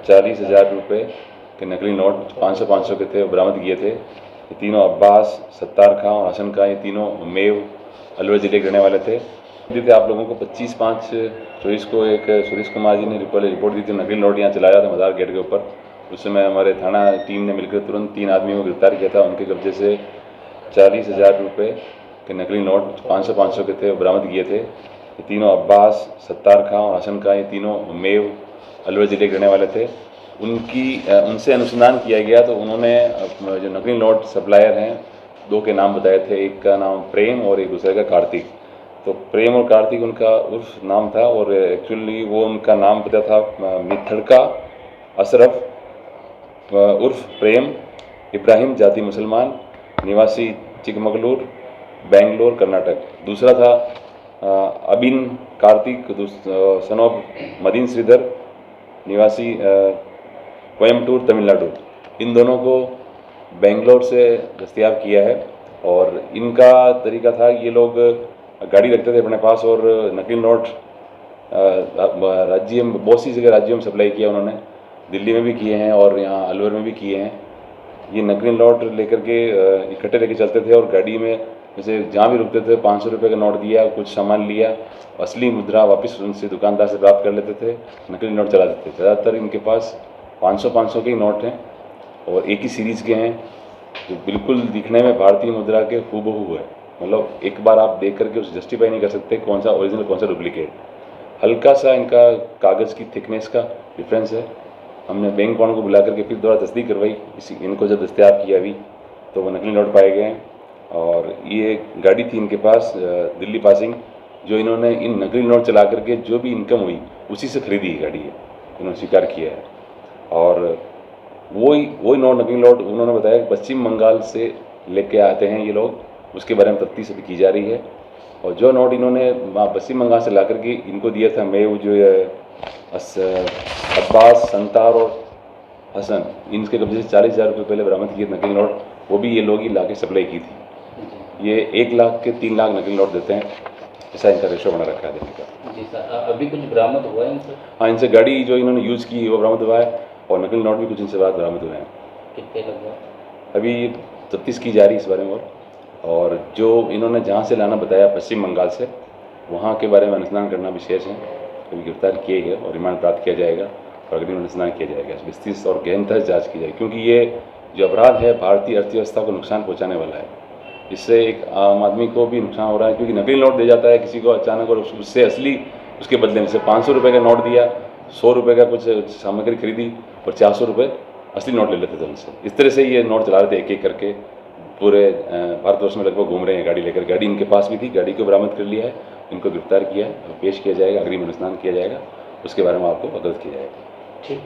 40,000 रुपये के नकली नोट 500 के थे, बरामद किए थे। ये तीनों अब्बास, सत्तार खां और हसन खां, ये तीनों मेव अलवर ज़िले के रहने वाले थे। थे आप लोगों को 25/5/24 को एक सुरेश कुमार जी ने रिपोर्ट दी थी, नकली नोट यहाँ चलाया था मज़ार गेट के ऊपर। उस समय हमारे थाना टीम ने मिलकर तुरंत 3 आदमियों को गिरफ्तार किया था। उनके कब्जे से 40,000 रुपये के नकली नोट 500 के थे, बरामद किए थे। ये तीनों अब्बास, सत्तार खां और हसन खां, ये तीनों मेव अलवर ज़िले के रहने वाले थे। उनसे अनुसंधान किया गया तो उन्होंने जो नकली नोट सप्लायर हैं 2 के नाम बताए थे, एक का नाम प्रेम और एक दूसरे का कार्तिक। तो प्रेम और कार्तिक उनका उर्फ नाम था और एक्चुअली वो उनका नाम पता था मिथड़का अशरफ उर्फ प्रेम, इब्राहिम, जाति मुसलमान, निवासी चिकमगलूर, बेंगलोर, कर्नाटक। दूसरा था अबिन Kartik son of Medina Shridhar, निवासी कोयम्बटूर, तमिलनाडु। इन दोनों को बेंगलोर से दस्तयाब किया है और इनका तरीका था ये लोग गाड़ी रखते थे अपने पास और नकली नोट राज्य में बहुत सी जगह राज्यों में सप्लाई किया उन्होंने। दिल्ली में भी किए हैं और यहाँ अलवर में भी किए हैं। ये नकली नोट लेकर के इकट्ठे लेके चलते थे और गाड़ी में जैसे जहाँ भी रुकते थे 500 रुपये का नोट दिया, कुछ सामान लिया, असली मुद्रा वापस उनसे दुकानदार से प्राप्त कर लेते थे, नकली नोट चला देते थे। ज़्यादातर इनके पास 500 के ही नोट हैं और एक ही सीरीज़ के हैं जो बिल्कुल दिखने में भारतीय मुद्रा के हूबहू है। मतलब एक बार आप देख करके उसे जस्टिफाई नहीं कर सकते कौन सा ओरिजिनल कौन सा डुप्लीकेट। हल्का सा इनका कागज़ की थिकनेस का डिफरेंस है। हमने बैंक वालों को बुला करके फिर दोबारा तस्दीक करवाई, इनको जब दस्तयाब किया अभी तो वो नकली नोट पाए गए हैं। और ये गाड़ी थी इनके पास दिल्ली पासिंग, जो इन्होंने इन नकली नोट चला करके जो भी इनकम हुई उसी से खरीदी गाड़ी है, इन्होंने स्वीकार किया है। और वही नोट नकली नोट उन्होंने बताया कि पश्चिम बंगाल से लेके आते हैं ये लोग, उसके बारे में तफ्तीश अभी की जा रही है। और जो नोट इन्होंने वहाँ पश्चिम बंगाल से ला करके इनको दिया था मेव जो अब्बास, संतार और हसन, इनके कब्जे से 40,000 रुपये पहले बरामद किए नकली नोट, वो भी ये लोग ही ला के सप्लाई की थी। ये 1 लाख के 3 लाख नकली नोट देते हैं, ऐसा इनका रेशो बना रखा है देने का। जी सर, अभी कुछ बरामद हुआ है इनसे? हाँ, इनसे गाड़ी जो इन्होंने यूज़ की वो बरामद हुआ है और नकली नोट भी कुछ इनसे बाद बरामद हुए हैं। कितने लगभग? अभी तफ्तीश की जा रही है इस बारे में। और जो इन्होंने जहाँ से लाना बताया पश्चिम बंगाल से, वहाँ के बारे में अनुसंधान करना भी शेष है। अभी गिरफ्तार किए गए और रिमांड प्राप्त किया जाएगा और अगली अनुसंधान किया जाएगा, विस्तृत और गहनता से जाँच की जाएगी, क्योंकि ये जो अपराध है भारतीय अर्थव्यवस्था को नुकसान पहुँचाने वाला है। इससे एक आम आदमी को भी नुकसान हो रहा है, क्योंकि नकली नोट दे जाता है किसी को अचानक और उससे असली उसके बदले में से 500 रुपये का नोट दिया, 100 रुपये का कुछ सामग्री खरीदी और 400 रुपये असली नोट ले लेते थे उनसे। इस तरह से ये नोट चला रहे थे एक एक करके, पूरे भारतवर्ष में लगभग घूम रहे हैं गाड़ी लेकर। गाड़ी इनके पास भी थी, गाड़ी को बरामद कर लिया है, इनको गिरफ्तार किया है, पेश किया जाएगा, अग्रिम अनुसंधान किया जाएगा, उसके बारे में आपको अवगत किया जाएगा। ठीक।